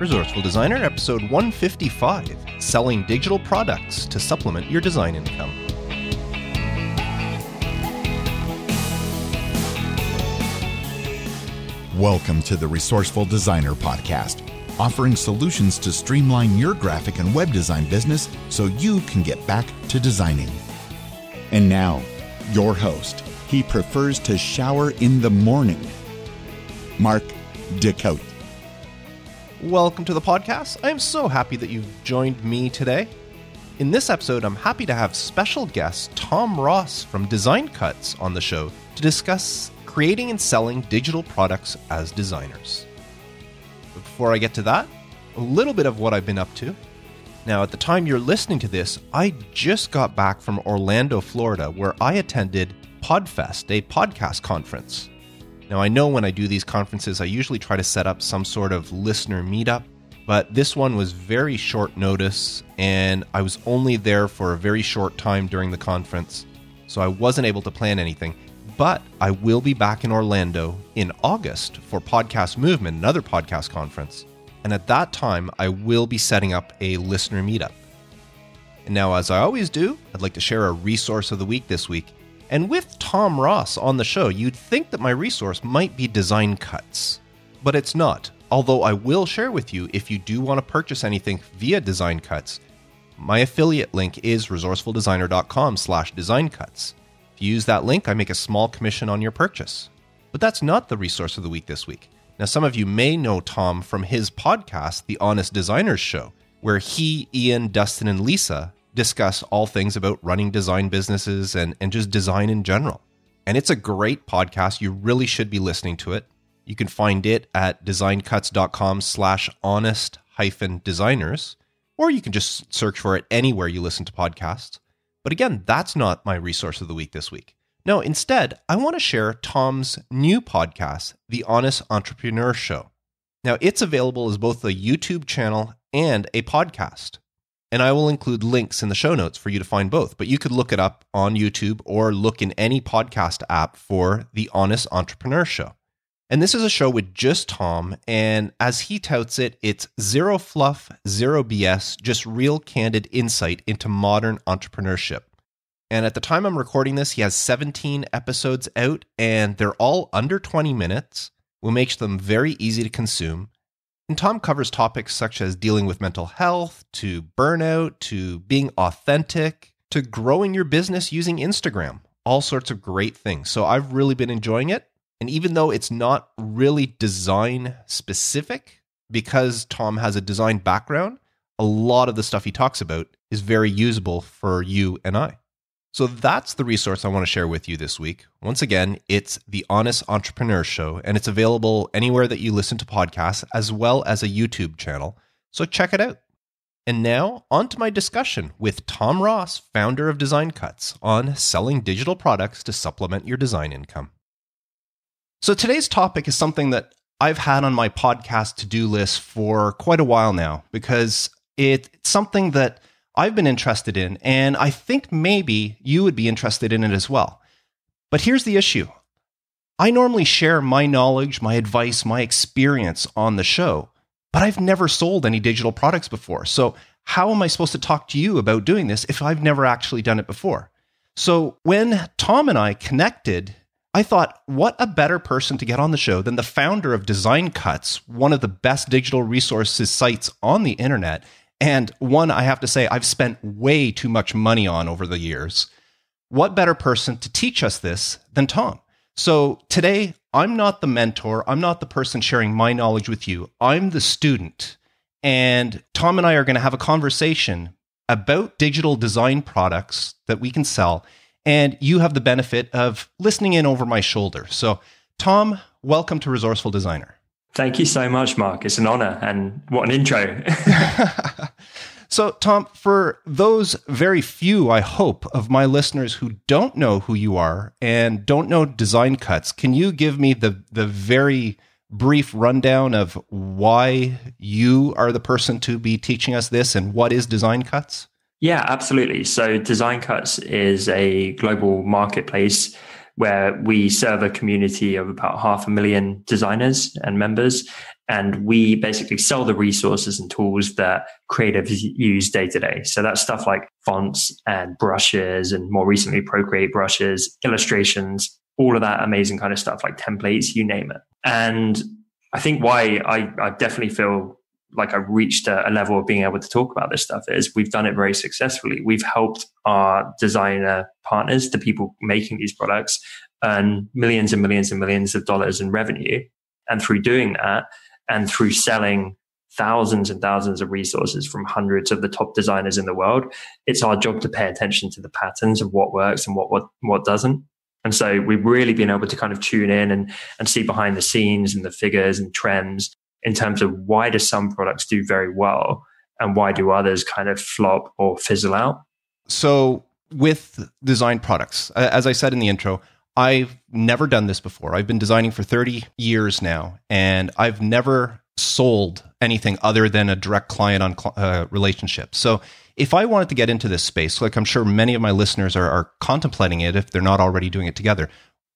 Resourceful Designer, episode 155, Selling Digital Products to Supplement Your Design Income. Welcome to the Resourceful Designer podcast, offering solutions to streamline your graphic and web design business so you can get back to designing. And now, your host. He prefers to shower in the morning, Mark DeCote. Welcome to the podcast. I am so happy that you've joined me today. In this episode, I'm happy to have special guest Tom Ross from Design Cuts on the show to discuss creating and selling digital products as designers. But before I get to that, a little bit of what I've been up to. Now, at the time you're listening to this, I just got back from Orlando, Florida, where I attended PodFest, a podcast conference. Now, I know when I do these conferences, I usually try to set up some sort of listener meetup, but this one was very short notice, and I was only there for a very short time during the conference, so I wasn't able to plan anything. But I will be back in Orlando in August for Podcast Movement, another podcast conference, and at that time, I will be setting up a listener meetup. And now, as I always do, I'd like to share a resource of the week this week. And with Tom Ross on the show, you'd think that my resource might be Design Cuts, but it's not. Although I will share with you, if you do want to purchase anything via Design Cuts, my affiliate link is resourcefuldesigner.com/designcuts. If you use that link, I make a small commission on your purchase. But that's not the resource of the week this week. Now, some of you may know Tom from his podcast, The Honest Designers Show, where he, Ian, Dustin, and Lisa discuss all things about running design businesses and just design in general. And it's a great podcast. You really should be listening to it. You can find it at designcuts.com/honest-designers, or you can just search for it anywhere you listen to podcasts. But again, that's not my resource of the week this week. No, instead, I want to share Tom's new podcast, The Honest Entrepreneur Show. Now, it's available as both a YouTube channel and a podcast. And I will include links in the show notes for you to find both. But you could look it up on YouTube or look in any podcast app for The Honest Entrepreneur Show. And this is a show with just Tom. And as he touts it, it's zero fluff, zero BS, just real candid insight into modern entrepreneurship. And at the time I'm recording this, he has 17 episodes out, and they're all under 20 minutes, which makes them very easy to consume. And Tom covers topics such as dealing with mental health, to burnout, to being authentic, to growing your business using Instagram, all sorts of great things. So I've really been enjoying it. And even though it's not really design specific, because Tom has a design background, a lot of the stuff he talks about is very usable for you and I. So that's the resource I want to share with you this week. Once again, it's The Honest Entrepreneur Show, and it's available anywhere that you listen to podcasts, as well as a YouTube channel. So check it out. And now, on to my discussion with Tom Ross, founder of Design Cuts, on selling digital products to supplement your design income. So today's topic is something that I've had on my podcast to-do list for quite a while now, because it's something that I've been interested in, and I think maybe you would be interested in it as well. But here's the issue. I normally share my knowledge, my advice, my experience on the show, but I've never sold any digital products before. So how am I supposed to talk to you about doing this if I've never actually done it before? So when Tom and I connected, I thought, what a better person to get on the show than the founder of Design Cuts, one of the best digital resources sites on the internet, and one, I have to say, I've spent way too much money on over the years. What better person to teach us this than Tom? So today, I'm not the mentor. I'm not the person sharing my knowledge with you. I'm the student. And Tom and I are going to have a conversation about digital design products that we can sell. And you have the benefit of listening in over my shoulder. So Tom, welcome to Resourceful Designer. Thank you so much, Mark. It's an honor, and what an intro. So, Tom, for those very few, I hope, of my listeners who don't know who you are and don't know Design Cuts, can you give me the very brief rundown of why you are the person to be teaching us this and what is Design Cuts? Yeah, absolutely. So Design Cuts is a global marketplace where we serve a community of about 500,000 designers and members. And we basically sell the resources and tools that creatives use day to day. So that's stuff like fonts and brushes, and more recently, Procreate brushes, illustrations, all of that amazing kind of stuff like templates, you name it. And I think why I definitely feel like I've reached a level of being able to talk about this stuff is we've done it very successfully. We've helped our designer partners, the people making these products, earn millions and millions and millions of dollars in revenue. And through doing that, and through selling thousands and thousands of resources from hundreds of the top designers in the world, it's our job to pay attention to the patterns of what works and what doesn't. And so we've really been able to kind of tune in and see behind the scenes and the figures and trends in terms of why do some products do very well and why do others kind of flop or fizzle out. So with design products, as I said in the intro, I've never done this before. I've been designing for 30 years now, and I've never sold anything other than a direct client on relationship. So if I wanted to get into this space, like I'm sure many of my listeners are contemplating it if they're not already doing it together,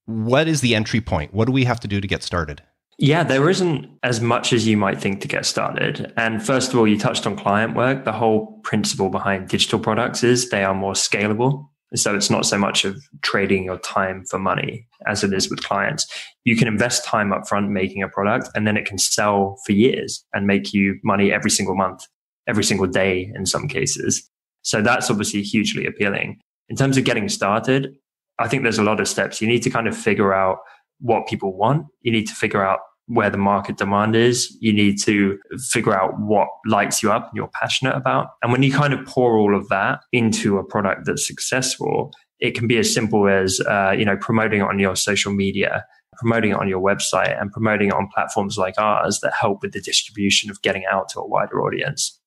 what is the entry point? What do we have to do to get started? Yeah, there isn't as much as you might think to get started. And first of all, you touched on client work. The whole principle behind digital products is they are more scalable. So it's not so much of trading your time for money as it is with clients. You can invest time up front making a product, and then it can sell for years and make you money every single month, every single day in some cases. So that's obviously hugely appealing. In terms of getting started, I think there's a lot of steps. You need to kind of figure out what people want. You need to figure out where the market demand is. You need to figure out what lights you up and you're passionate about. And when you kind of pour all of that into a product that's successful, it can be as simple as, promoting it on your social media, promoting it on your website, and promoting it on platforms like ours that help with the distribution of getting out to a wider audience.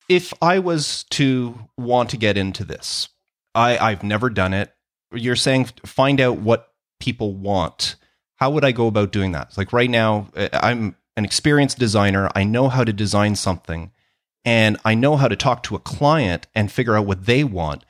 If I was to want to get into this, I've never done it. You're saying find out what people want. How would I go about doing that? Like right now, I'm an experienced designer. I know how to design something, and I know how to talk to a client and figure out what they want.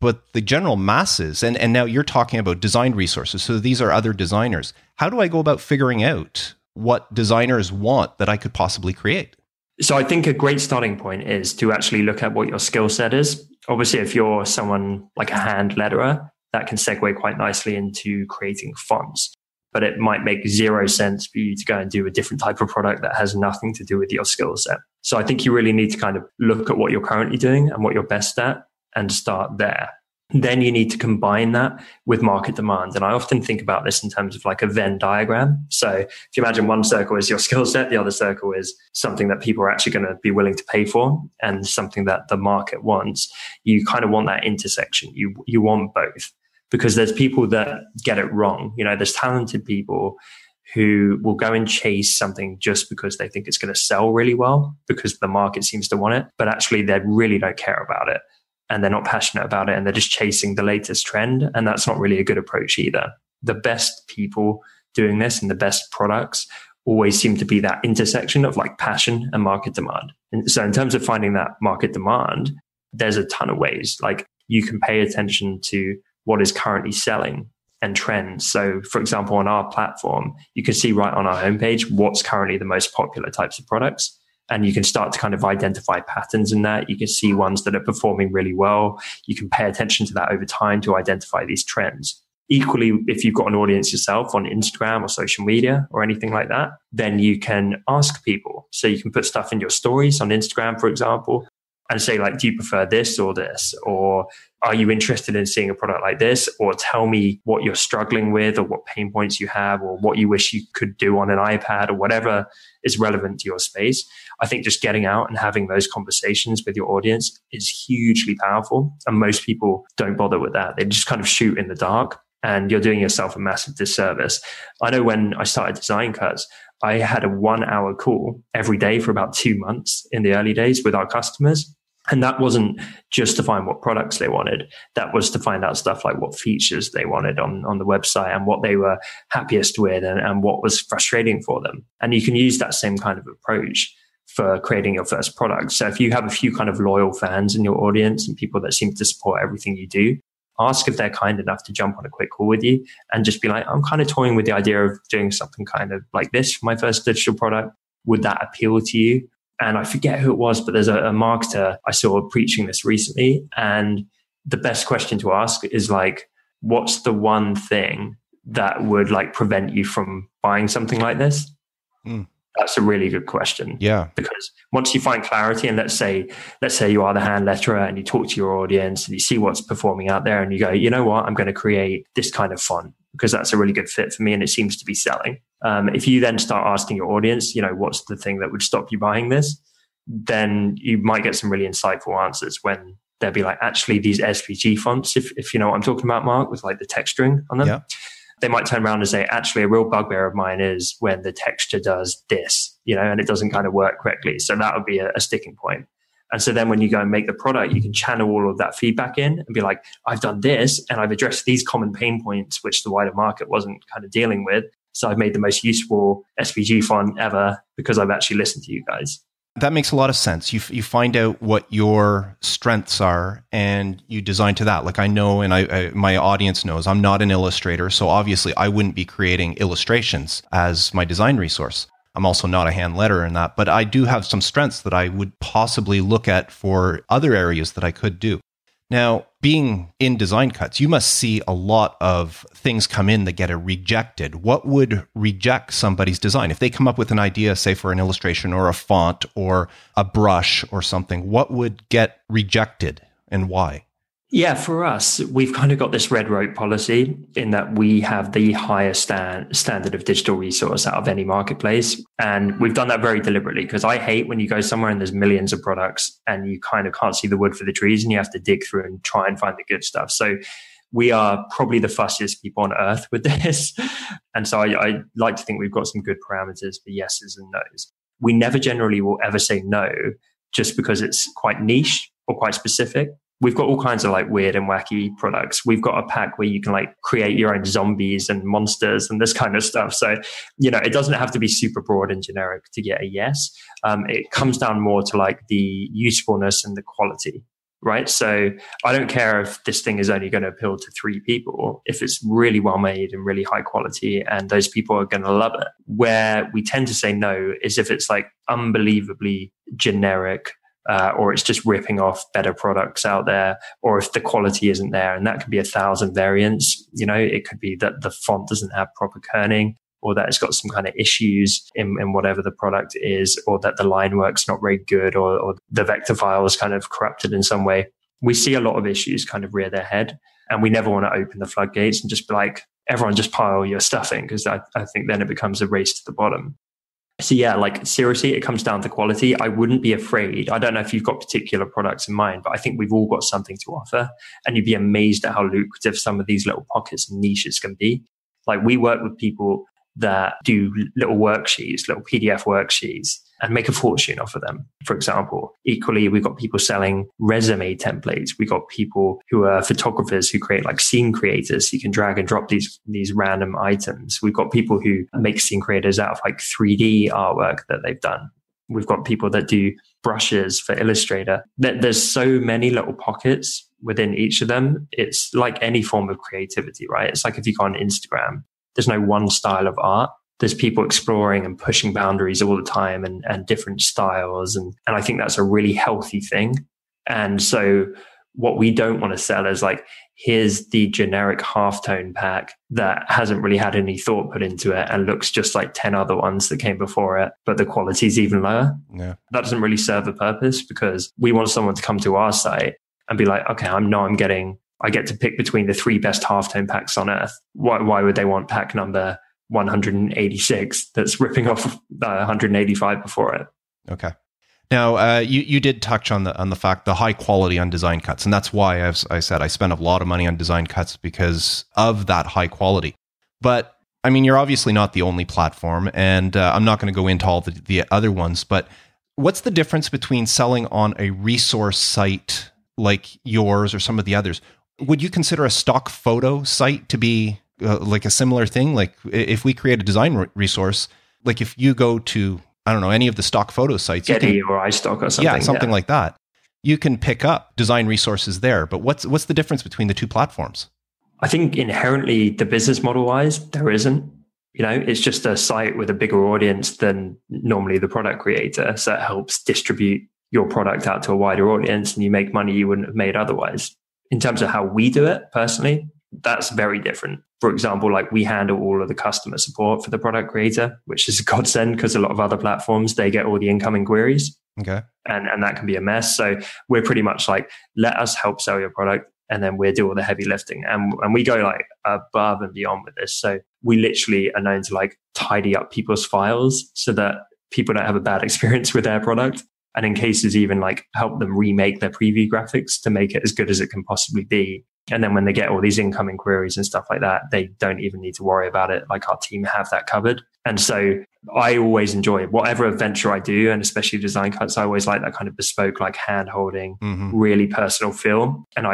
But the general masses, and now you're talking about design resources, so these are other designers. How do I go about figuring out what designers want that I could possibly create? So I think a great starting point is to actually look at what your skill set is. Obviously, if you're someone like a hand letterer, that can segue quite nicely into creating fonts. But it might make zero sense for you to go and do a different type of product that has nothing to do with your skill set. So I think you really need to kind of look at what you're currently doing and what you're best at and start there. Then you need to combine that with market demand. And I often think about this in terms of like a Venn diagram. So if you imagine one circle is your skill set, the other circle is something that people are actually going to be willing to pay for and something that the market wants. You kind of want that intersection. You want both. Because there's people that get it wrong. There's talented people who will go and chase something just because they think it's going to sell really well because the market seems to want it, but actually they really don't care about it and they're not passionate about it and they're just chasing the latest trend. And that's not really a good approach either. The best people doing this and the best products always seem to be that intersection of like passion and market demand. And so in terms of finding that market demand, there's a ton of ways. Like you can pay attention to what is currently selling and trends. So for example, on our platform, you can see right on our homepage what's currently the most popular types of products. And you can start to kind of identify patterns in that. You can see ones that are performing really well. You can pay attention to that over time to identify these trends. Equally, if you've got an audience yourself on Instagram or social media or anything like that, then you can ask people. So you can put stuff in your stories on Instagram, for example, and say like, do you prefer this or this? Or are you interested in seeing a product like this? Or tell me what you're struggling with or what pain points you have or what you wish you could do on an iPad or whatever is relevant to your space. I think just getting out and having those conversations with your audience is hugely powerful. And most people don't bother with that. They just kind of shoot in the dark and you're doing yourself a massive disservice. I know when I started Design Cuts, I had a 1-hour call every day for about 2 months in the early days with our customers. And that wasn't just to find what products they wanted. That was to find out stuff like what features they wanted on the website and what they were happiest with and what was frustrating for them. And you can use that same kind of approach for creating your first product. So if you have a few kind of loyal fans in your audience and people that seem to support everything you do, ask if they're kind enough to jump on a quick call with you and just be like, I'm kind of toying with the idea of doing something kind of like this for my first digital product. Would that appeal to you? And I forget who it was, but there's a marketer I saw preaching this recently. And the best question to ask is like, what's the one thing that would like prevent you from buying something like this? That's a really good question. Yeah. Because once you find clarity, and let's say you are the hand letterer and you talk to your audience and you see what's performing out there and you go, you know what, I'm going to create this kind of font because that's a really good fit for me and it seems to be selling. If you then start asking your audience, you know, what's the thing that would stop you buying this? Then you might get some really insightful answers when they'll be like, actually, these SVG fonts, if you know what I'm talking about, Mark, with like the texturing on them. Yeah. They might turn around and say, actually, a real bugbear of mine is when the texture does this, you know, and it doesn't kind of work correctly. So that would be a sticking point. And so then when you go and make the product, you can channel all of that feedback in and be like, I've done this and I've addressed these common pain points, which the wider market wasn't kind of dealing with. So I've made the most useful SVG font ever because I've actually listened to you guys. That makes a lot of sense. You find out what your strengths are and you design to that. Like I know, and my audience knows, I'm not an illustrator. So obviously I wouldn't be creating illustrations as my design resource. I'm also not a hand letterer in that, but I do have some strengths that I would possibly look at for other areas that I could do. Now, being in design cuts, you must see a lot of things come in that get rejected. What would reject somebody's design? If they come up with an idea, say for an illustration or a font or a brush or something, what would get rejected and why? Yeah, for us, we've kind of got this red rope policy in that we have the highest standard of digital resource out of any marketplace. And we've done that very deliberately because I hate when you go somewhere and there's millions of products and you kind of can't see the wood for the trees and you have to dig through and try and find the good stuff. So we are probably the fussiest people on earth with this. And so I like to think we've got some good parameters for yeses and nos. We never generally will ever say no just because it's quite niche or quite specific. We've got all kinds of like weird and wacky products. We've got a pack where you can like create your own zombies and monsters and this kind of stuff. So, you know, it doesn't have to be super broad and generic to get a yes. It comes down more to like the usefulness and the quality, right? So I don't care if this thing is only going to appeal to 3 people. If it's really well made and really high quality and those people are going to love it. Where we tend to say no is if it's like unbelievably generic, or it's just ripping off better products out there, or if the quality isn't there, and that could be 1,000 variants. You know, it could be that the font doesn't have proper kerning, or that it's got some kind of issues in whatever the product is, or that the line work's not very good, or the vector file is kind of corrupted in some way. We see a lot of issues kind of rear their head, and we never want to open the floodgates and just be like, everyone just pile your stuff in, because I think then it becomes a race to the bottom. So yeah, like seriously, it comes down to quality. I wouldn't be afraid. I don't know if you've got particular products in mind, but I think we've all got something to offer. And you'd be amazed at how lucrative some of these little pockets and niches can be. Like we work with people that do little worksheets, little PDF worksheets, and make a fortune off of them, for example. Equally, we've got people selling resume templates. We've got people who are photographers who create like scene creators. So you can drag and drop these random items. We've got people who make scene creators out of like 3D artwork that they've done. We've got people that do brushes for Illustrator. There's so many little pockets within each of them. It's like any form of creativity, right? It's like if you go on Instagram, there's no one style of art. There's people exploring and pushing boundaries all the time and different styles. And I think that's a really healthy thing. And so what we don't want to sell is like, here's the generic halftone pack that hasn't really had any thought put into it and looks just like 10 other ones that came before it, but the quality is even lower. Yeah. That doesn't really serve a purpose because we want someone to come to our site and be like, okay, I get to pick between the 3 best halftone packs on earth. Why would they want pack number 186 that's ripping off 185 before it? Okay. Now, you did touch on the fact the high quality on design cuts, and that's why, as I said, I spent a lot of money on design cuts because of that high quality. But I mean, you're obviously not the only platform, and I'm not going to go into all the other ones. But what's the difference between selling on a resource site like yours or some of the others? Would you consider a stock photo site to be like a similar thing? Like if we create a design resource, like if you go to, I don't know, any of the stock photo sites, Getty or iStock or something. Yeah, something like that. you can pick up design resources there. But what's the difference between the two platforms? I think inherently the business model wise, there isn't. It's just a site with a bigger audience than normally the product creator. So it helps distribute your product out to a wider audience and you make money you wouldn't have made otherwise. In terms of how we do it personally, that's very different. For example, like we handle all of the customer support for the product creator, which is a godsend because a lot of other platforms, they get all the incoming queries. Okay. And that can be a mess. So we're pretty much like, let us help sell your product. And then we'll do all the heavy lifting. And we go like above and beyond with this. So we literally are known to like tidy up people's files so that people don't have a bad experience with their product. And in cases, even like help them remake their preview graphics to make it as good as it can possibly be. And then when they get all these incoming queries and stuff like that, they don't even need to worry about it. Like our team have that covered. And so I always enjoy whatever venture I do, and especially design cuts. I always like that kind of bespoke, like hand holding, really personal feel. And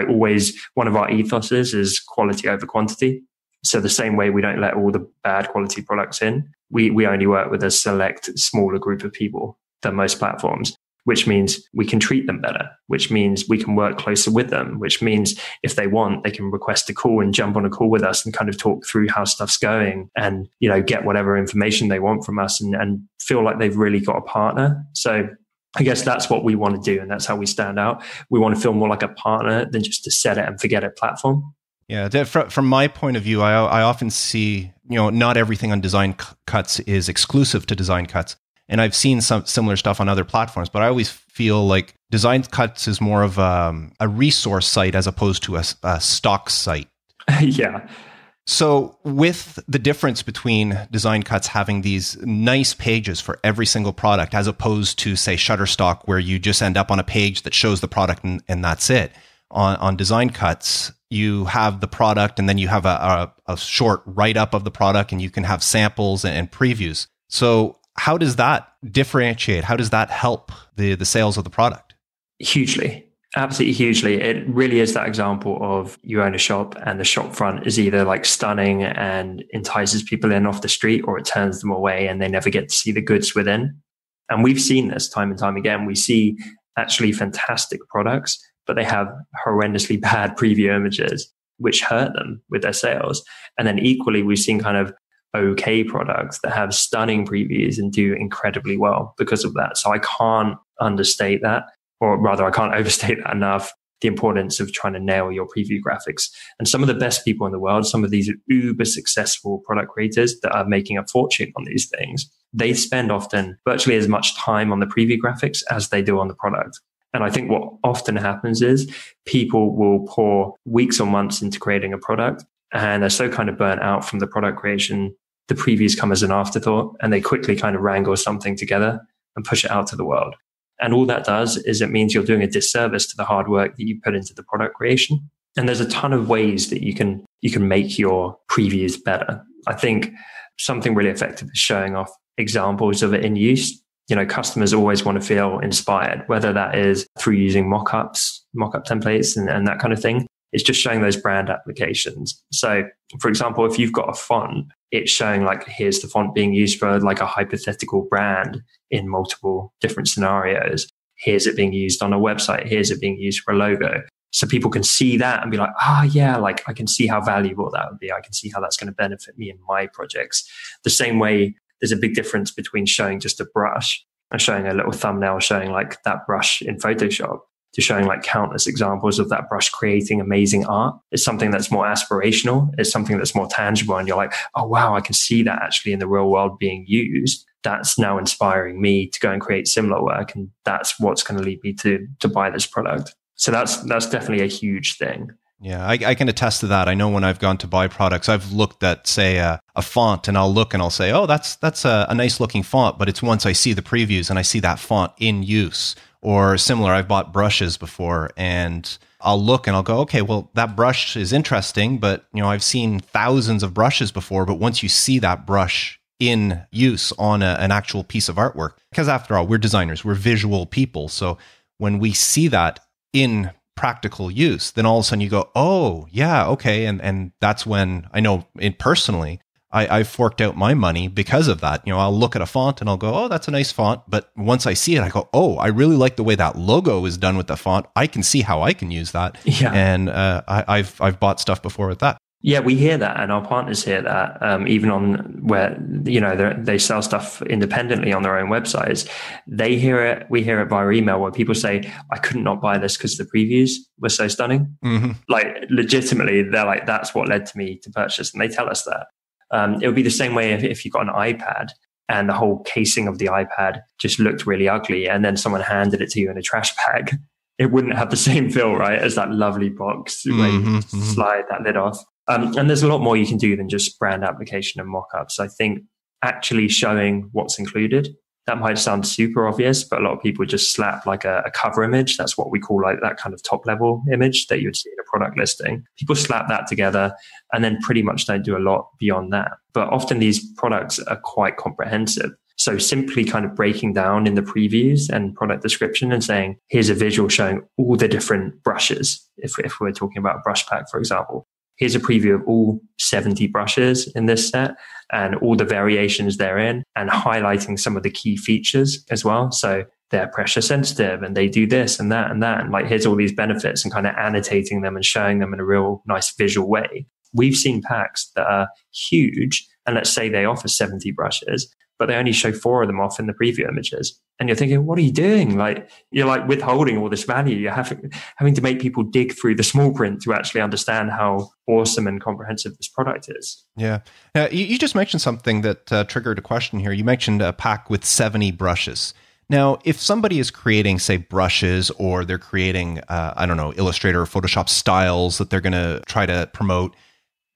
one of our ethoses is quality over quantity. So the same way we don't let all the bad quality products in, we only work with a select smaller group of people than most platforms, which means we can treat them better, which means we can work closer with them, which means if they want, they can request a call and jump on a call with us and kind of talk through how stuff's going and, get whatever information they want from us and feel like they've really got a partner. So I guess that's what we want to do. And that's how we stand out. We want to feel more like a partner than just a set it and forget it platform. Yeah. From my point of view, I often see, not everything on Design Cuts is exclusive to Design Cuts. And I've seen some similar stuff on other platforms, but I always feel like Design Cuts is more of a resource site as opposed to a stock site. Yeah. So with the difference between Design Cuts having these nice pages for every single product, as opposed to, say, Shutterstock, where you just end up on a page that shows the product and that's it. On Design Cuts, you have the product and then you have a short write-up of the product and you can have samples and previews. So how does that differentiate? How does that help the sales of the product? Hugely. Absolutely hugely. It really is that example of you own a shop and the shop front is either like stunning and entices people in off the street, or it turns them away and they never get to see the goods within. And we've seen this time and time again. We see actually fantastic products, but they have horrendously bad preview images, which hurt them with their sales. And then equally, we've seen kind of okay products that have stunning previews and do incredibly well because of that. So I can't understate that, or rather I can't overstate that enough, the importance of trying to nail your preview graphics. And some of the best people in the world, some of these uber successful product creators that are making a fortune on these things, they spend often virtually as much time on the preview graphics as they do on the product. And I think what often happens is people will pour weeks or months into creating a product and they're so kind of burnt out from the product creation, the previews come as an afterthought and they quickly kind of wrangle something together and push it out to the world. And all that does is it means you're doing a disservice to the hard work that you put into the product creation. And there's a ton of ways that you can make your previews better. I think something really effective is showing off examples of it in use. Customers always want to feel inspired, whether that is through using mock-up templates and that kind of thing. It's just showing those brand applications. So, for example, if you've got a font, it's showing like, here's the font being used for like a hypothetical brand in multiple different scenarios. Here's it being used on a website. Here's it being used for a logo. So people can see that and be like, yeah, like I can see how valuable that would be. I can see how that's going to benefit me in my projects. The same way, there's a big difference between showing just a brush and showing a little thumbnail showing like that brush in Photoshop to showing like countless examples of that brush creating amazing art. It's something that's more aspirational. It's something that's more tangible. And you're like, oh, wow, I can see that actually in the real world being used. That's now inspiring me to go and create similar work. And that's what's going to lead me to buy this product. So that's definitely a huge thing. Yeah, I can attest to that. I know when I've gone to buy products, I've looked at, say, a font and I'll look and I'll say, oh, that's a nice looking font. But it's once I see the previews and I see that font in use. Or similar, I've bought brushes before and I'll look and I'll go, okay, well, that brush is interesting, but I've seen thousands of brushes before. But once you see that brush in use on an actual piece of artwork, because after all, we're designers, we're visual people. So when we see that in practical use, then all of a sudden you go, oh, yeah, okay. And that's when I know personally, I've forked out my money because of that. I'll look at a font and I'll go, oh, that's a nice font. But once I see it, I go, oh, I really like the way that logo is done with the font. I can see how I can use that. Yeah. And I've bought stuff before with that. Yeah, we hear that, and our partners hear that. Even on where they sell stuff independently on their own websites, they hear it. We hear it via email where people say, "I couldn't not buy this because the previews were so stunning." Mm-hmm. Like legitimately, they're like, "That's what led to me to purchase," and they tell us that. It would be the same way if you got an iPad and the whole casing of the iPad just looked really ugly, and then someone handed it to you in a trash bag. It wouldn't have the same feel, right, as that lovely box where you slide that lid off. And there's a lot more you can do than just brand application and mock-ups. I think actually showing what's included, that might sound super obvious, but a lot of people just slap like a cover image. That's what we call like that kind of top level image that you would see in a product listing. People slap that together and then pretty much don't do a lot beyond that. But often these products are quite comprehensive. So simply kind of breaking down in the previews and product description and saying, here's a visual showing all the different brushes. If we're talking about a brush pack, for example, here's a preview of all 70 brushes in this set and all the variations therein, and highlighting some of the key features as well. So they're pressure sensitive and they do this and that and that. And like, here's all these benefits, and kind of annotating them and showing them in a real nice visual way. We've seen packs that are huge, and let's say they offer 70 brushes, but they only show 4 of them off in the preview images. And you're thinking, what are you doing? Like, you're like withholding all this value. You're having to make people dig through the small print to actually understand how awesome and comprehensive this product is. Yeah. You just mentioned something that triggered a question here. You mentioned a pack with 70 brushes. Now, if somebody is creating, say, brushes, or they're creating, Illustrator or Photoshop styles that they're going to try to promote,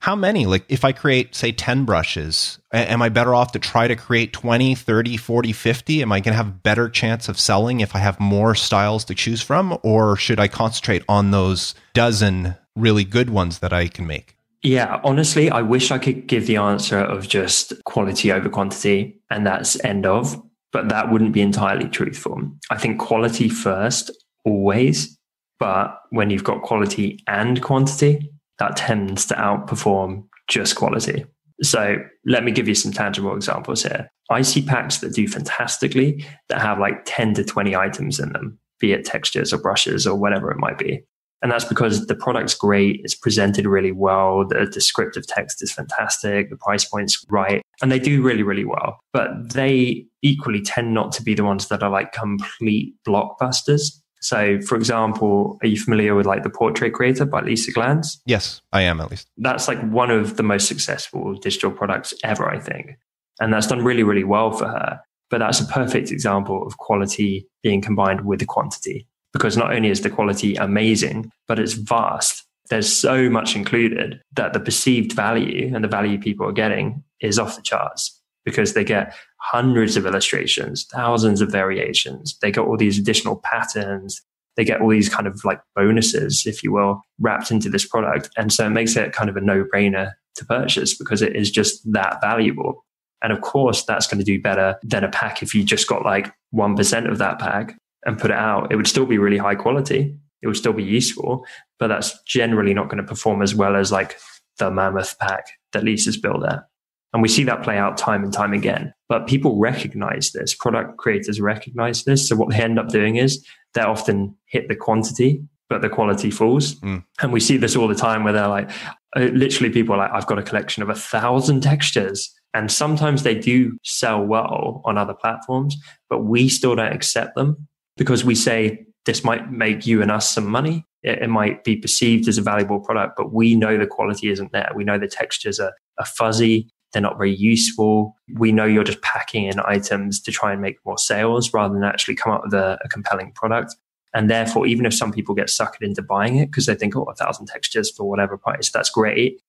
how many? Like, if I create, say, 10 brushes, am I better off to try to create 20, 30, 40, 50? Am I going to have a better chance of selling if I have more styles to choose from? Or should I concentrate on those dozen really good ones that I can make? Yeah, honestly, I wish I could give the answer of just quality over quantity, and that's end of, but that wouldn't be entirely truthful. I think quality first, always, but when you've got quality and quantity, that tends to outperform just quality. So let me give you some tangible examples here. I see packs that do fantastically that have like 10 to 20 items in them, be it textures or brushes or whatever it might be. And that's because the product's great, it's presented really well, the descriptive text is fantastic, the price point's right, and they do really, really well. But they equally tend not to be the ones that are like complete blockbusters. So, for example, are you familiar with like The Portrait Creator by Lisa Glanz? Yes, I am, at least. That's like one of the most successful digital products ever, I think. And that's done really, really well for her. But that's a perfect example of quality being combined with the quantity. Because not only is the quality amazing, but it's vast. There's so much included that the perceived value and the value people are getting is off the charts, because they get hundreds of illustrations, thousands of variations. They get all these additional patterns. They get all these kind of like bonuses, if you will, wrapped into this product. And so it makes it kind of a no-brainer to purchase, because it is just that valuable. And of course, that's going to do better than a pack if you just got like 1% of that pack and put it out. It would still be really high quality. It would still be useful, but that's generally not going to perform as well as like the mammoth pack that Lisa's built at. And we see that play out time and time again. But people recognize this. Product creators recognize this. So what they end up doing is they often hit the quantity, but the quality falls. And we see this all the time where they're like, literally people are like, I've got a collection of 1,000 textures. And sometimes they do sell well on other platforms, but we still don't accept them because we say this might make you and us some money. It might be perceived as a valuable product, but we know the quality isn't there. We know the textures are fuzzy. They're not very useful. We know you're just packing in items to try and make more sales rather than actually come up with a compelling product. And therefore, even if some people get suckered into buying it because they think, 1,000 textures for whatever price, that's great.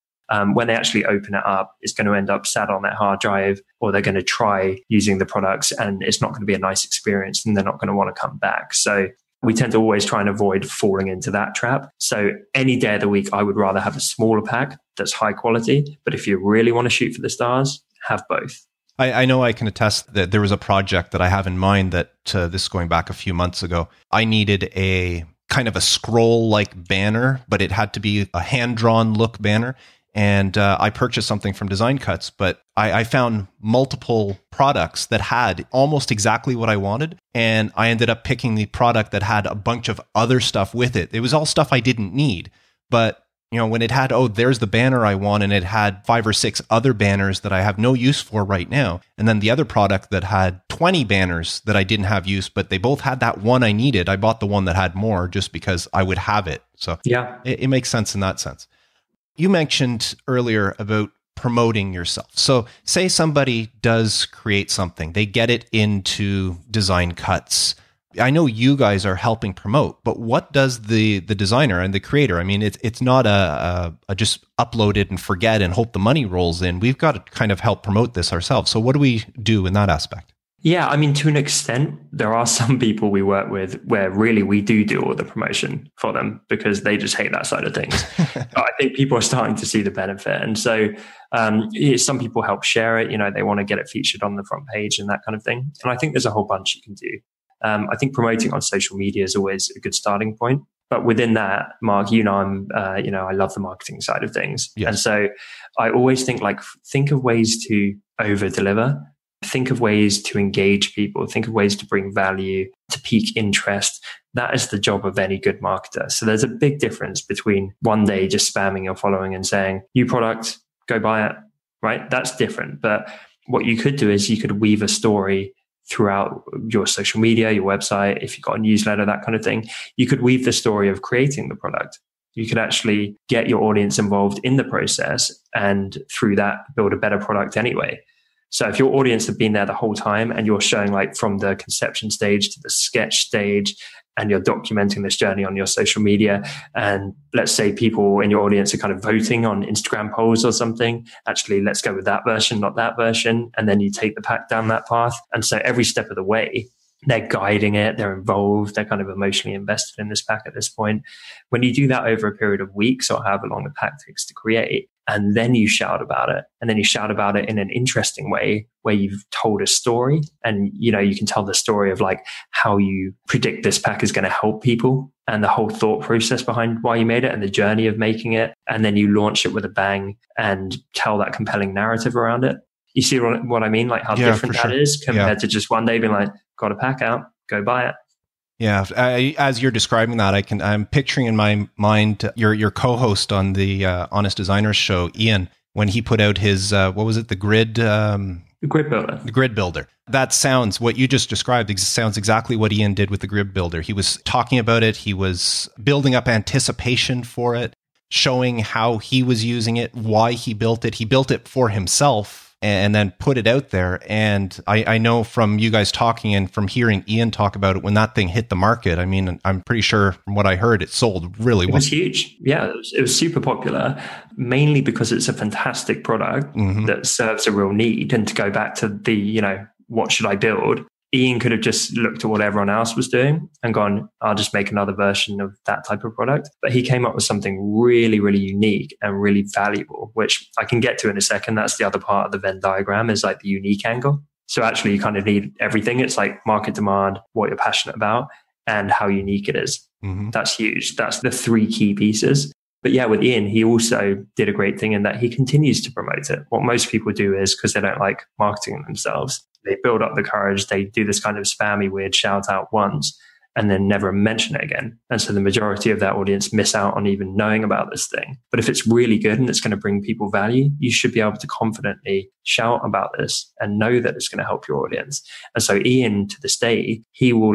When they actually open it up, it's going to end up sat on that hard drive, or they're going to try using the products and it's not going to be a nice experience and they're not going to want to come back. So we tend to always try and avoid falling into that trap. So any day of the week, I would rather have a smaller pack that's high quality. But if you really want to shoot for the stars, have both. I know I can attest that there was a project that I have in mind that this is going back a few months ago. I needed a kind of a scroll-like banner, but it had to be a hand-drawn look banner. and I purchased something from Design Cuts, but I found multiple products that had almost exactly what I wanted, and I ended up picking the product that had a bunch of other stuff with it. It was all stuff I didn't need, but when it had, there's the banner I want, and it had 5 or 6 other banners that I have no use for right now, and then the other product that had 20 banners that I didn't have use, but they both had that one I needed. I bought the one that had more just because I would have it. So yeah, it makes sense in that sense. You mentioned earlier about promoting yourself. So say somebody does create something, they get it into Design Cuts. I know you guys are helping promote, but what does the designer and the creator? I mean, it's not a just upload it and forget and hope the money rolls in. We've got to kind of help promote this ourselves. So what do we do in that aspect? Yeah, I mean, to an extent, there are some people we work with where really we do all the promotion for them because they just hate that side of things. I think people are starting to see the benefit. And so some people help share it. They want to get it featured on the front page and that kind of thing. And I think there's a whole bunch you can do. I think promoting on social media is always a good starting point. But within that, Mark, I love the marketing side of things. Yes. And so I always think of ways to over deliver. Think of ways to engage people. Think of ways to bring value, to pique interest. That is the job of any good marketer. So there's a big difference between one day just spamming your following and saying, new product, go buy it, right? That's different. But what you could do is you could weave a story throughout your social media, your website, if you've got a newsletter, that kind of thing. You could weave the story of creating the product. You could actually get your audience involved in the process and through that build a better product anyway. So if your audience have been there the whole time and you're showing from the conception stage to the sketch stage and you're documenting this journey on your social media, and let's say people in your audience are kind of voting on Instagram polls or something, actually, let's go with that version, not that version. And then you take the pack down that path. And so every step of the way, they're guiding it, they're involved, they're kind of emotionally invested in this pack at this point. When you do that over a period of weeks or however long the pack takes to create, and then you shout about it, and then you shout about it in an interesting way where you've told a story, and you can tell the story of how you predict this pack is going to help people and the whole thought process behind why you made it and the journey of making it, and then you launch it with a bang and tell that compelling narrative around it. You see what I mean? How different that is compared to just one day being got a pack out, go buy it. Yeah, as you're describing that, I'm picturing in my mind your co-host on the Honest Designers show, Ian, when he put out his what was it, the grid builder. The grid builder. That sounds, what you just described sounds exactly what Ian did with the grid builder. He was talking about it. He was building up anticipation for it, showing how he was using it, why he built it. He built it for himself and then put it out there. And I know from you guys talking and from hearing Ian talk about it, when that thing hit the market, I mean, I'm pretty sure from what I heard, it sold really well. It was huge. Yeah, it was super popular, mainly because it's a fantastic product that serves a real need. And to go back to the, what should I build? Ian could have just looked at what everyone else was doing and gone, I'll just make another version of that type of product. But he came up with something really, really unique and really valuable, which I can get to in a second. That's the other part of the Venn diagram, is the unique angle. So actually you kind of need everything. It's market demand, what you're passionate about, and how unique it is. Mm-hmm. That's huge. That's the 3 key pieces. But yeah, with Ian, he also did a great thing in that he continues to promote it. What most people do is, because they don't like marketing themselves, they build up the courage, they do this kind of spammy, weird shout out once, and then never mention it again. And so the majority of that audience miss out on even knowing about this thing. But if it's really good and it's going to bring people value, you should be able to confidently shout about this and know that it's going to help your audience. And so Ian, to this day, he will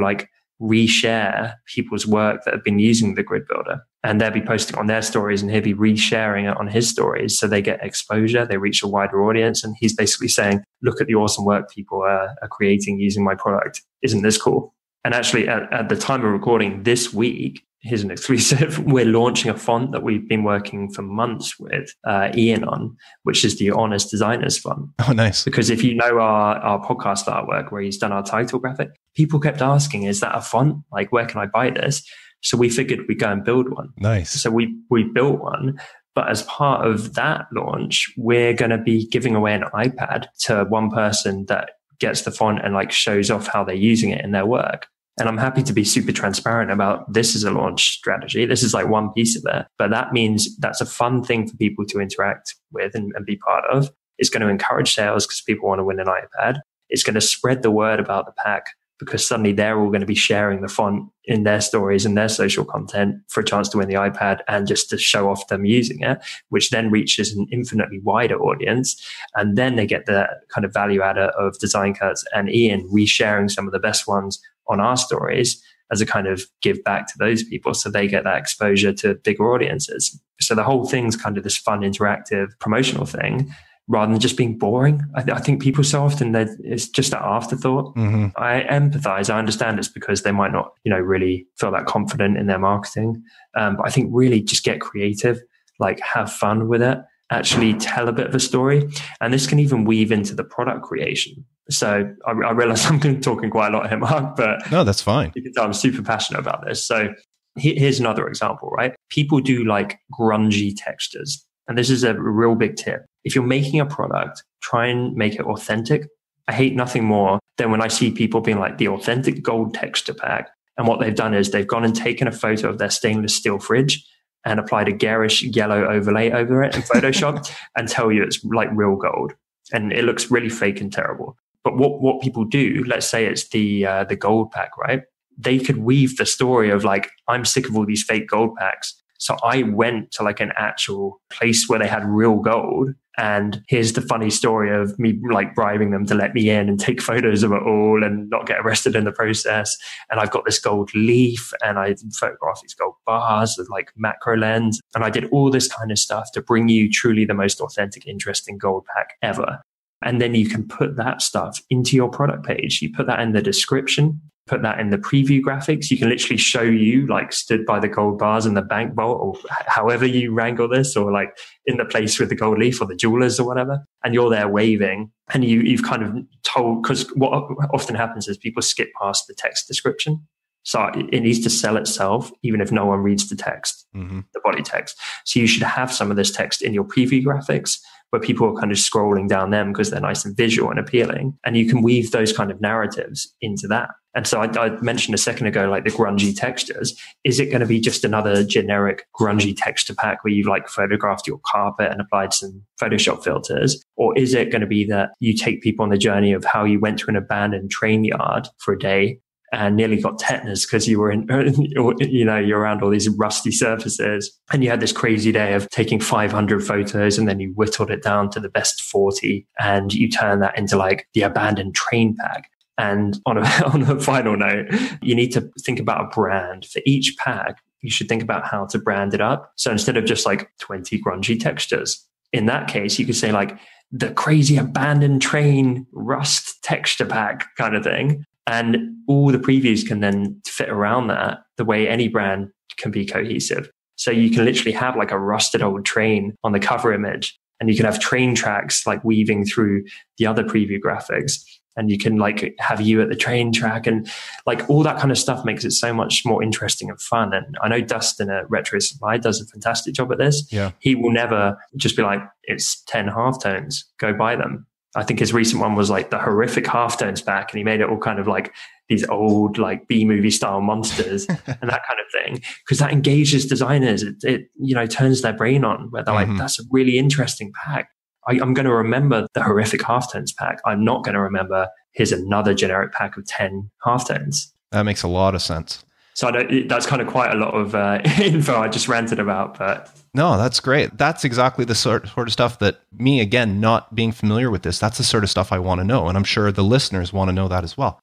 reshare people's work that have been using the grid builder, and they'll be posting on their stories and he'll be resharing it on his stories. So they get exposure, they reach a wider audience. And he's basically saying, look at the awesome work people are creating using my product. Isn't this cool? And actually at the time of recording this week, here's an exclusive. We're launching a font that we've been working for months with Ian on, which is the Honest Designers font. Oh, nice. Because if you know our podcast artwork where he's done our title graphic, people kept asking, is that a font? Where can I buy this? So we figured we'd go and build one. Nice. So we built one. But as part of that launch, we're going to be giving away an iPad to one person that gets the font and shows off how they're using it in their work. And I'm happy to be super transparent about this is a launch strategy. This is like one piece of it. But that means that's a fun thing for people to interact with and be part of. It's going to encourage sales because people want to win an iPad. It's going to spread the word about the pack because suddenly they're all going to be sharing the font in their stories and their social content for a chance to win the iPad and just to show off them using it, which then reaches an infinitely wider audience. And then they get the kind of value adder of Design Cuts and Ian resharing some of the best ones on our stories as a kind of give back to those people. So they get that exposure to bigger audiences. So the whole thing's kind of this fun, interactive, promotional thing, rather than just being boring. I think people so often, it's just an afterthought. Mm-hmm. I empathize. I understand it's because they might not, really feel that confident in their marketing. But I think really just get creative, like have fun with it, actually tell a bit of a story. And this can even weave into the product creation. So I realize I'm talking quite a lot here, Mark, but no, that's fine. You can tell I'm super passionate about this. So here's another example, right? People do like grungy textures. And this is a real big tip. If you're making a product, try and make it authentic. I hate nothing more than when I see people being like the authentic gold texture pack. And what they've done is they've gone and taken a photo of their stainless steel fridge and applied a garish yellow overlay over it in Photoshop and tell you it's like real gold. And it looks really fake and terrible. But what people do, let's say it's the gold pack, right? They could weave the story of like, I'm sick of all these fake gold packs. So I went to like an actual place where they had real gold. And here's the funny story of me like bribing them to let me in and take photos of it all and not get arrested in the process. And I've got this gold leaf and I photographed these gold bars with like macro lens. And I did all this kind of stuff to bring you truly the most authentic, interesting gold pack ever. And then you can put that stuff into your product page. You put that in the description, put that in the preview graphics. You can literally show you like stood by the gold bars in the bank vault or however you wrangle this, or like in the place with the gold leaf or the jewelers or whatever. And you're there waving and you've kind of told, because what often happens is people skip past the text description. So it needs to sell itself, even if no one reads the text, the body text. So you should have some of this text in your preview graphics where people are kind of scrolling down them because they're nice and visual and appealing. And you can weave those kind of narratives into that. And so I mentioned a second ago, like the grungy textures. Is it going to be just another generic grungy texture pack where you've like photographed your carpet and applied some Photoshop filters? Or is it going to be that you take people on the journey of how you went to an abandoned train yard for a day and nearly got tetanus because you were you're around all these rusty surfaces and you had this crazy day of taking 500 photos and then you whittled it down to the best 40 and you turn that into like the abandoned train pack. And on a final note, you need to think about a brand for each pack. You should think about how to brand it up. So instead of just like 20 grungy textures, in that case, you could say like the crazy abandoned train rust texture pack kind of thing. And all the previews can then fit around that the way any brand can be cohesive. So you can literally have like a rusted old train on the cover image, and you can have train tracks like weaving through the other preview graphics. And you can like have you at the train track, and like all that kind of stuff makes it so much more interesting and fun. And I know Dustin at Retro Supply does a fantastic job at this. Yeah. He will never just be like, it's 10 halftones, go buy them. I think his recent one was like the horrific halftones pack, and he made it all kind of like these old like B-movie style monsters and that kind of thing, because that engages designers. It turns their brain on where they're like, that's a really interesting pack. I'm going to remember the horrific halftones pack. I'm not going to remember here's another generic pack of 10 halftones. That makes a lot of sense. So that's kind of quite a lot of info I just ranted about, but no, that's great. That's exactly the sort of stuff that me, again, not being familiar with this, that's the sort of stuff I want to know. And I'm sure the listeners want to know that as well.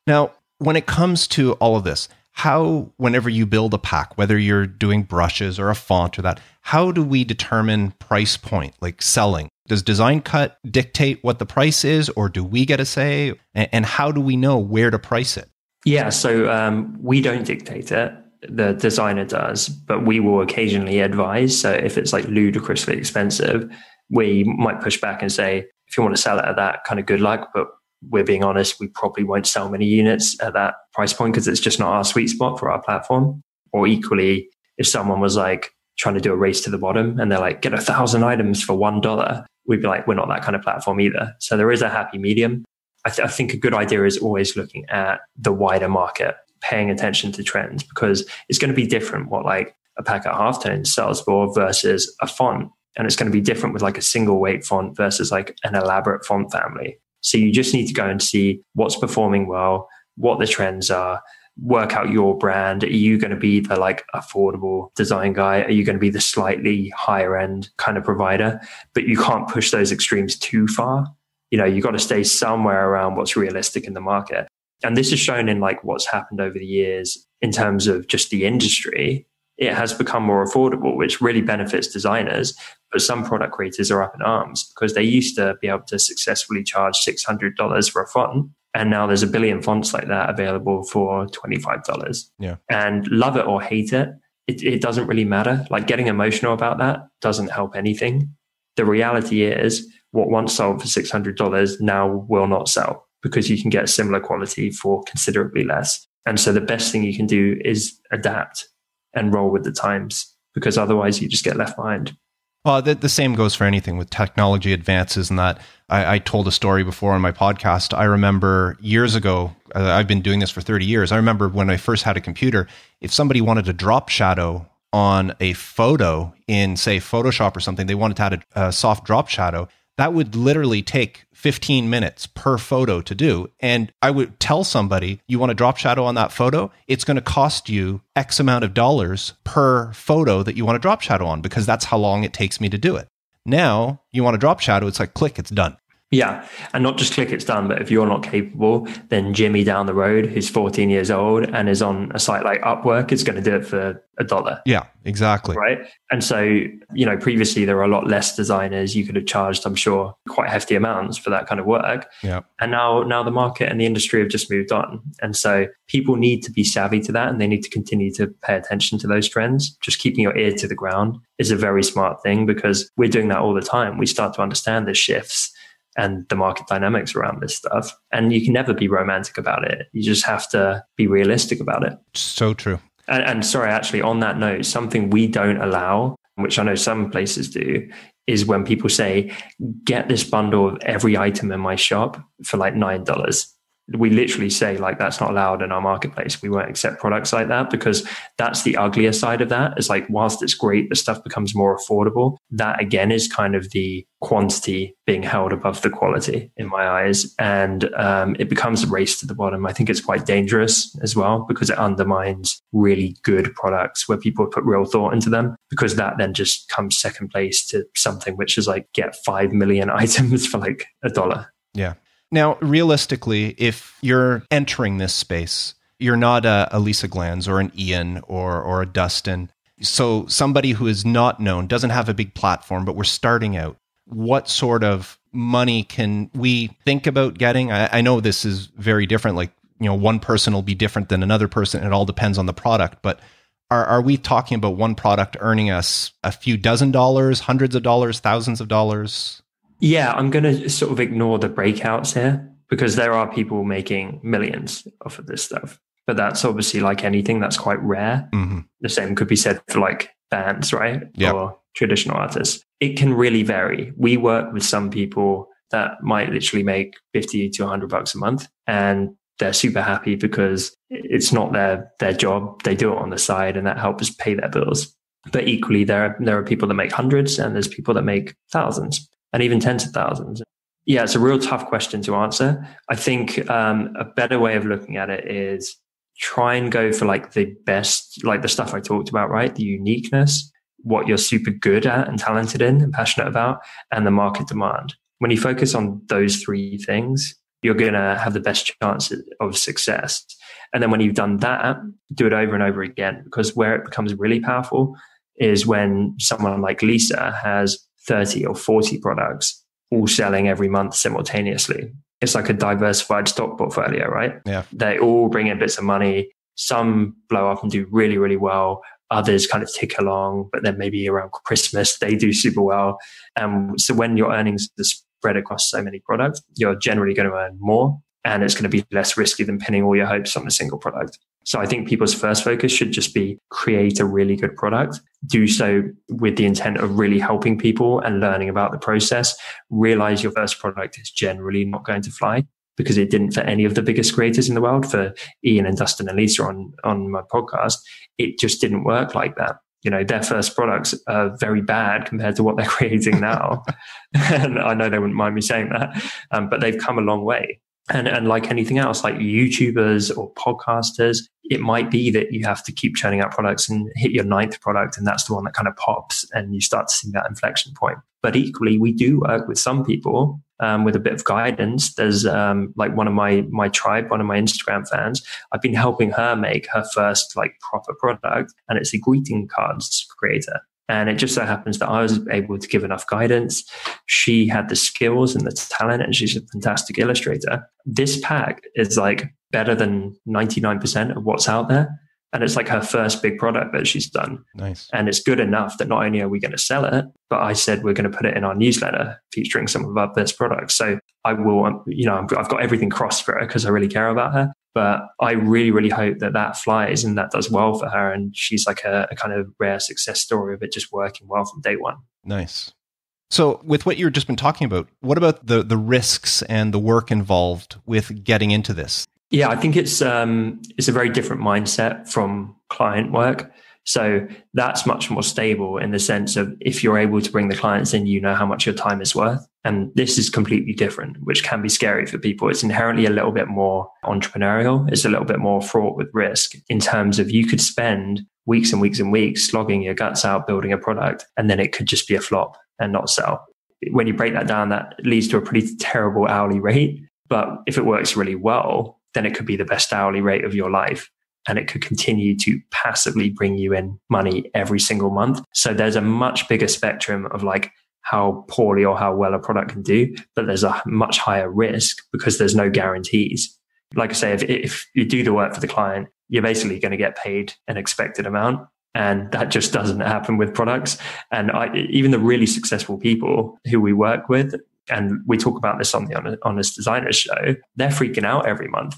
Now, when it comes to all of this, how, whenever you build a pack, whether you're doing brushes or a font or that, how do we determine price point, like selling? Does Design Cut dictate what the price is, or do we get a say? And how do we know where to price it? Yeah, so we don't dictate it. The designer does, but we will occasionally advise. So if it's like ludicrously expensive, we might push back and say, if you want to sell it at that, kind of good luck. But we're being honest, we probably won't sell many units at that price point because it's just not our sweet spot for our platform. Or equally, if someone was like trying to do a race to the bottom and they're like, get 1,000 items for $1, we'd be like, we're not that kind of platform either. So there is a happy medium. I think a good idea is always looking at the wider market. paying attention to trends, because it's going to be different what like a packet halftone sells for versus a font. And it's going to be different with like a single weight font versus like an elaborate font family. So you just need to go and see what's performing well, what the trends are, work out your brand. Are you going to be the like affordable design guy? Are you going to be the slightly higher end kind of provider? But you can't push those extremes too far. You got to stay somewhere around what's realistic in the market. And this is shown in like what's happened over the years in terms of just the industry. It has become more affordable, which really benefits designers. But some product creators are up in arms because they used to be able to successfully charge $600 for a font. And now there's a billion fonts like that available for $25. Yeah. And love it or hate it, it doesn't really matter. Like getting emotional about that doesn't help anything. The reality is what once sold for $600 now will not sell because you can get similar quality for considerably less. And so the best thing you can do is adapt and roll with the times, because otherwise you just get left behind. Well, the same goes for anything with technology advances and that. I told a story before on my podcast. I remember years ago, I've been doing this for 30 years. I remember when I first had a computer, if somebody wanted to drop shadow on a photo in, say, Photoshop or something, they wanted to add a soft drop shadow, that would literally take 15 minutes per photo to do. And I would tell somebody, you want to drop shadow on that photo? It's going to cost you X amount of dollars per photo that you want to drop shadow on, because that's how long it takes me to do it. Now, you want to drop shadow, it's like click, it's done. Yeah. And not just click, it's done. But if you're not capable, then Jimmy down the road, who's 14 years old and is on a site like Upwork, is going to do it for $1. Yeah, exactly. Right. And so, previously there were a lot less designers. You could have charged, I'm sure, quite hefty amounts for that kind of work. Yeah. And now the market and the industry have just moved on. And so people need to be savvy to that, and they need to continue to pay attention to those trends. Just keeping your ear to the ground is a very smart thing, because we're doing that all the time. We start to understand the shifts and the market dynamics around this stuff. And you can never be romantic about it. You just have to be realistic about it. So true. And sorry, actually, on that note, something we don't allow, which I know some places do, is when people say, get this bundle of every item in my shop for like $9. We literally say like, that's not allowed in our marketplace. We won't accept products like that, because that's the uglier side of that. It's like, whilst it's great, the stuff becomes more affordable. That again is kind of the quantity being held above the quality in my eyes. And it becomes a race to the bottom. I think it's quite dangerous as well, because it undermines really good products where people put real thought into them, because that then just comes second place to something which is like, get 5 million items for like $1. Yeah. Now, realistically, if you're entering this space, you're not a Lisa Glanz or an Ian or a Dustin. So somebody who is not known, doesn't have a big platform, but we're starting out. What sort of money can we think about getting? I know this is very different. Like, one person will be different than another person. It all depends on the product. But are we talking about one product earning us a few dozen dollars, hundreds of dollars, thousands of dollars? Yeah, I'm going to sort of ignore the breakouts here, because there are people making millions off of this stuff. But that's obviously, like anything, that's quite rare. Mm-hmm. The same could be said for like bands, right? Yep. Or traditional artists. It can really vary. We work with some people that might literally make $50 to $100 a month, and they're super happy because it's not their job. They do it on the side, and that helps pay their bills. But equally, there are people that make hundreds, and there's people that make thousands, and even tens of thousands. Yeah, it's a real tough question to answer. I think a better way of looking at it is try and go for like the best, like the stuff I talked about, right? The uniqueness, what you're super good at and talented in and passionate about, and the market demand. When you focus on those three things, you're going to have the best chance of success. And then when you've done that, do it over and over again, because where it becomes really powerful is when someone like Lisa has 30 or 40 products all selling every month simultaneously. It's like a diversified stock portfolio, right? Yeah. They all bring in bits of money. Some blow up and do really, really well. Others kind of tick along, but then maybe around Christmas, they do super well. So when your earnings are spread across so many products, you're generally going to earn more, and it's going to be less risky than pinning all your hopes on a single product. So I think people's first focus should just be create a really good product, do so with the intent of really helping people and learning about the process. Realize your first product is generally not going to fly, because it didn't for any of the biggest creators in the world, for Ian and Dustin and Lisa on my podcast. It just didn't work like that. Their first products are very bad compared to what they're creating now. And I know they wouldn't mind me saying that, but they've come a long way. And like anything else, like YouTubers or podcasters, it might be that you have to keep churning out products and hit your 9th product, and that's the one that kind of pops and you start to see that inflection point. But equally, we do work with some people with a bit of guidance. There's like one of my tribe, one of my Instagram fans. I've been helping her make her first like proper product, and it's a greeting cards creator. And it just so happens that I was able to give enough guidance. She had the skills and the talent, and she's a fantastic illustrator. This pack is like better than 99% of what's out there. And it's like her first big product that she's done. Nice. And it's good enough that not only are we going to sell it, but I said we're going to put it in our newsletter featuring some of our best products. So I will, I've got everything crossed for her because I really care about her. But I really, really hope that flies and that does well for her. And she's like a kind of rare success story of it just working well from day one. Nice. So with what you've just been talking about, what about the risks and the work involved with getting into this? Yeah, I think it's a very different mindset from client work. So that's much more stable in the sense of if you're able to bring the clients in, you know how much your time is worth. And this is completely different, which can be scary for people. It's inherently a little bit more entrepreneurial. It's a little bit more fraught with risk in terms of you could spend weeks and weeks and weeks slogging your guts out building a product, and then it could just be a flop and not sell. When you break that down, that leads to a pretty terrible hourly rate. But if it works really well, then it could be the best hourly rate of your life. And it could continue to passively bring you in money every single month. So there's a much bigger spectrum of like how poorly or how well a product can do, but there's a much higher risk because there's no guarantees. Like I say, if you do the work for the client, you're basically going to get paid an expected amount. And that just doesn't happen with products. And even the really successful people who we work with, and we talk about this on the Honest Designer show, they're freaking out every month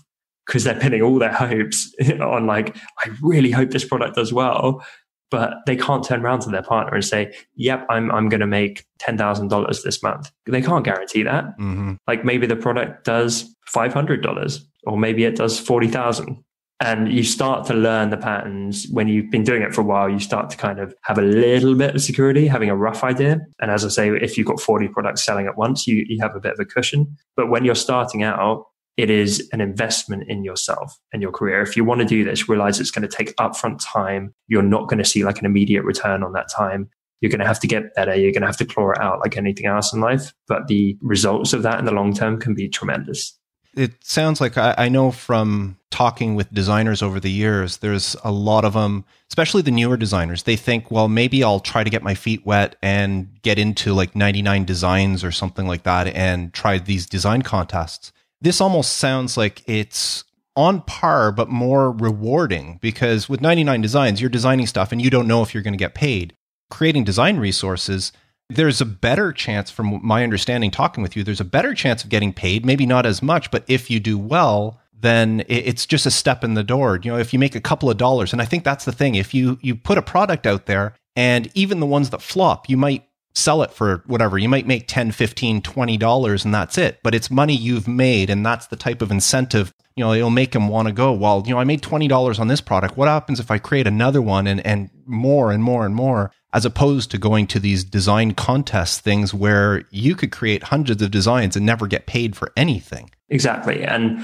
because they're pinning all their hopes on like, I really hope this product does well, but they can't turn around to their partner and say, yep, I'm going to make $10,000 this month. They can't guarantee that. Mm-hmm. Like maybe the product does $500 or maybe it does 40,000. And you start to learn the patterns when you've been doing it for a while. You start to kind of have a little bit of security, having a rough idea. And as I say, if you've got 40 products selling at once, you have a bit of a cushion. But when you're starting out, it is an investment in yourself and your career. If you want to do this, realize it's going to take upfront time. You're not going to see like an immediate return on that time. You're going to have to get better. You're going to have to claw it out like anything else in life. But the results of that in the long term can be tremendous. It sounds like I know from talking with designers over the years, there's a lot of them, especially the newer designers, they think, well, maybe I'll try to get my feet wet and get into like 99 designs or something like that and try these design contests. This almost sounds like it's on par, but more rewarding because with 99 designs, you're designing stuff and you don't know if you're going to get paid. Creating design resources, there's a better chance, from my understanding, talking with you, there's a better chance of getting paid, maybe not as much, but if you do well, then it's just a step in the door. You know, if you make a couple of dollars, and I think that's the thing, if you put a product out there and even the ones that flop, you might sell it for whatever, you might make $10, $15, $20 and that's it, but it's money you've made. And that's the type of incentive, you know, it'll make them want to go, well, you know, I made $20 on this product. What happens if I create another one and more and more and more? As opposed to going to these design contest things where you could create hundreds of designs and never get paid for anything. Exactly. And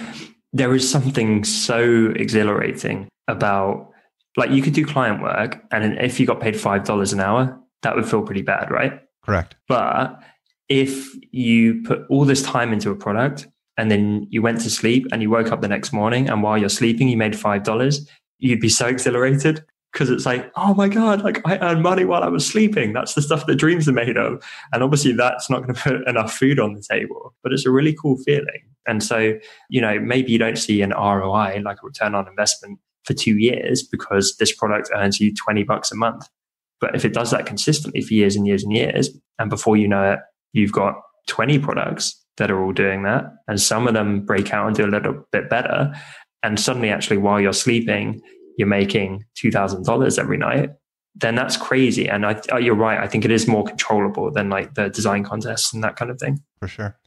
there is something so exhilarating about, like, you could do client work, and if you got paid $5 an hour, that would feel pretty bad, right? Correct. But if you put all this time into a product and then you went to sleep and you woke up the next morning and while you're sleeping, you made $5, you'd be so exhilarated. Because it's like, oh my God, like I earned money while I was sleeping. That's the stuff that dreams are made of. And obviously that's not going to put enough food on the table, but it's a really cool feeling. And so, you know, maybe you don't see an ROI, like a return on investment, for 2 years because this product earns you $20 a month. But if it does that consistently for years and years and years, and before you know it, you've got 20 products that are all doing that. And some of them break out and do a little bit better. And suddenly actually while you're sleeping, you're making $2,000 every night, then that's crazy. And you're right. I think it is more controllable than like the design contests and that kind of thing. For sure.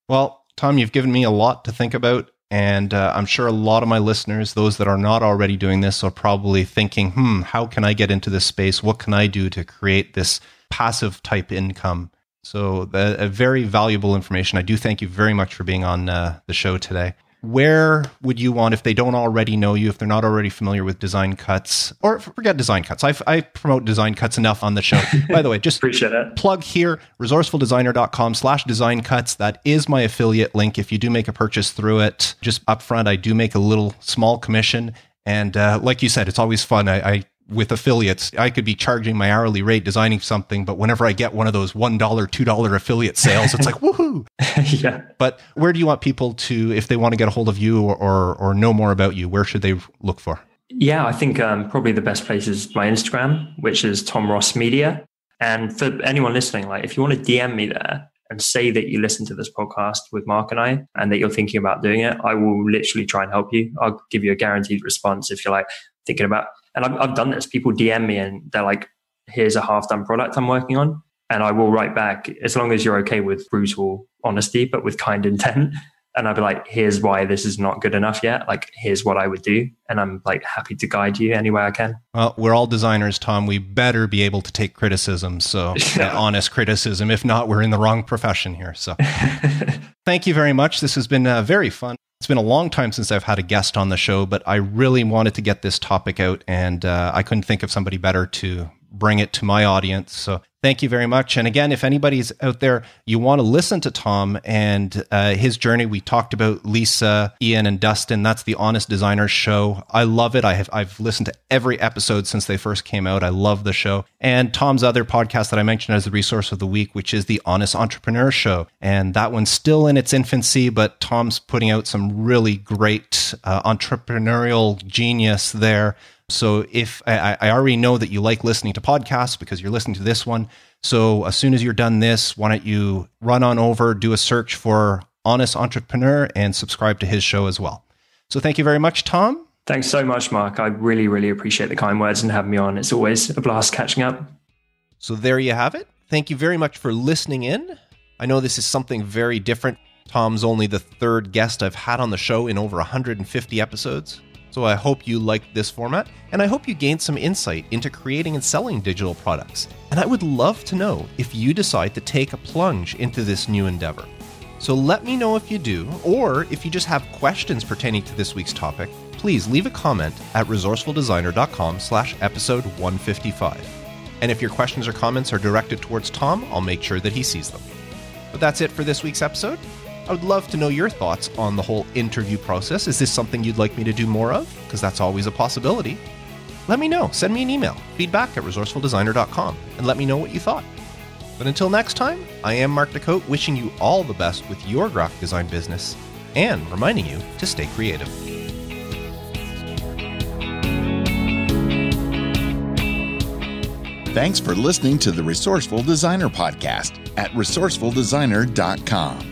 Well, Tom, you've given me a lot to think about. And I'm sure a lot of my listeners, those that are not already doing this, are probably thinking, how can I get into this space? What can I do to create this passive type income? So a very valuable information. I do thank you very much for being on the show today. Where would you want, if they don't already know you, if they're not already familiar with Design Cuts, or forget Design Cuts. I promote Design Cuts enough on the show. By the way, just appreciate it. Plug here, resourcefuldesigner.com/design cuts. That is my affiliate link. If you do make a purchase through it, just upfront, I do make a little small commission. And like you said, it's always fun. I with affiliates, I could be charging my hourly rate designing something, but whenever I get one of those $1, $2 affiliate sales, it's like, woohoo. Yeah. But where do you want people to, if they want to get a hold of you or know more about you, where should they look for? Yeah, I think probably the best place is my Instagram, which is Tom Ross Media. And for anyone listening, like if you want to DM me there and say that you listen to this podcast with Mark and I, and that you're thinking about doing it, I will literally try and help you. I'll give you a guaranteed response if you're like thinking about. And I've done this. People DM me and they're like, here's a half-done product I'm working on. And I will write back, as long as you're okay with brutal honesty, but with kind intent. And I'll be like, here's why this is not good enough yet. Like, here's what I would do. And I'm like happy to guide you any way I can. Well, we're all designers, Tom. We better be able to take criticism. So honest criticism. If not, we're in the wrong profession here. So thank you very much. This has been very fun. It's been a long time since I've had a guest on the show, but I really wanted to get this topic out, and I couldn't think of somebody better to bring it to my audience. So thank you very much. And again, if anybody's out there, you want to listen to Tom and his journey, we talked about Lisa, Ian, and Dustin. That's the Honest Designer show. I love it. I've listened to every episode since they first came out. I love the show. And Tom's other podcast that I mentioned as the resource of the week, which is the Honest Entrepreneur show. And that one's still in its infancy, but Tom's putting out some really great entrepreneurial genius there. So if I already know that you like listening to podcasts because you're listening to this one. So as soon as you're done this, why don't you run on over, do a search for Honest Entrepreneur and subscribe to his show as well. So thank you very much, Tom. Thanks so much, Mark. I really, really appreciate the kind words and having me on. It's always a blast catching up. So there you have it. Thank you very much for listening in. I know this is something very different. Tom's only the third guest I've had on the show in over 150 episodes. So I hope you liked this format, and I hope you gained some insight into creating and selling digital products. And I would love to know if you decide to take a plunge into this new endeavor. So let me know if you do, or if you just have questions pertaining to this week's topic, please leave a comment at resourcefuldesigner.com/episode 155. And if your questions or comments are directed towards Tom, I'll make sure that he sees them. But that's it for this week's episode. I would love to know your thoughts on the whole interview process. Is this something you'd like me to do more of? Because that's always a possibility. Let me know. Send me an email, feedback@resourcefuldesigner.com, and let me know what you thought. But until next time, I am Mark Decote, wishing you all the best with your graphic design business and reminding you to stay creative. Thanks for listening to the Resourceful Designer podcast at resourcefuldesigner.com.